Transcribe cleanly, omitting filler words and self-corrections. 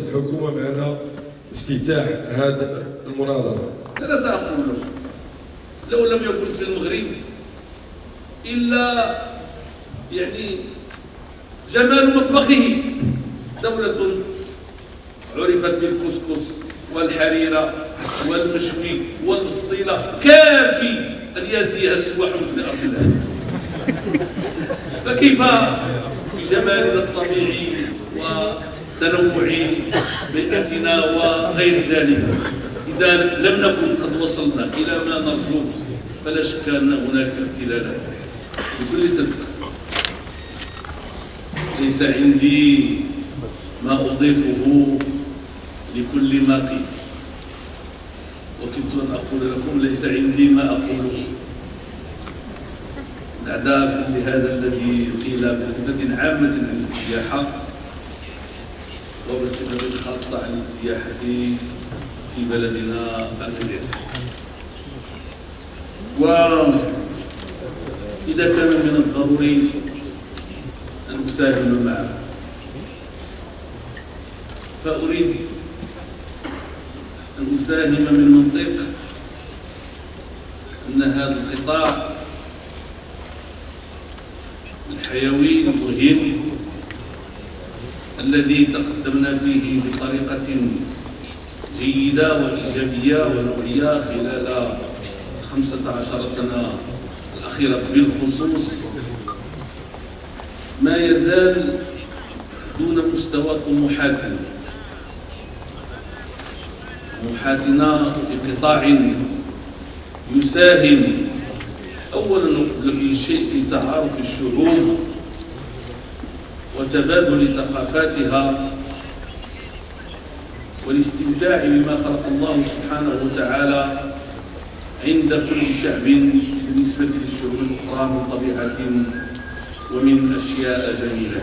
الحكومة معنا افتتاح هذه المناظرة. أنا سأقول لكم لو لم يكن في المغرب إلا يعني جمال مطبخه دولة عرفت بالكسكس والحريرة والمشوي والمسطيلة، كافي أن يأتيها السواح من أرض الله. فكيف بجمالنا الطبيعي وتنوع بيئتنا وغير ذلك؟ إذا لم نكن قد وصلنا إلى ما نرجو فلا شك أن هناك اختلالات. بكل صدق ليس عندي ما أضيفه لكل ما قيل، وكنت أن أقول لكم ليس عندي ما أقوله بعد كل هذا الذي قيل بصفة عامة عن السياحة وبصفة خاصة عن السياحة في بلدنا المدينة. وإذا كان من الضروري أن أساهم معه فأريد أن أساهم من منطق أن هذا القطاع الحيوي المهم الذي تقدمنا فيه بطريقة جيدة وإيجابية ونوعية خلال 15 سنة الأخيرة بالخصوص، ما يزال دون مستوى طموحاتنا في قطاع يساهم أولا وقبل كل شيء في تعارف الشعوب وتبادل ثقافاتها والاستمتاع بما خلق الله سبحانه وتعالى عند كل شعب بالنسبة للشعوب الأخرى من طبيعة ومن أشياء جميلة.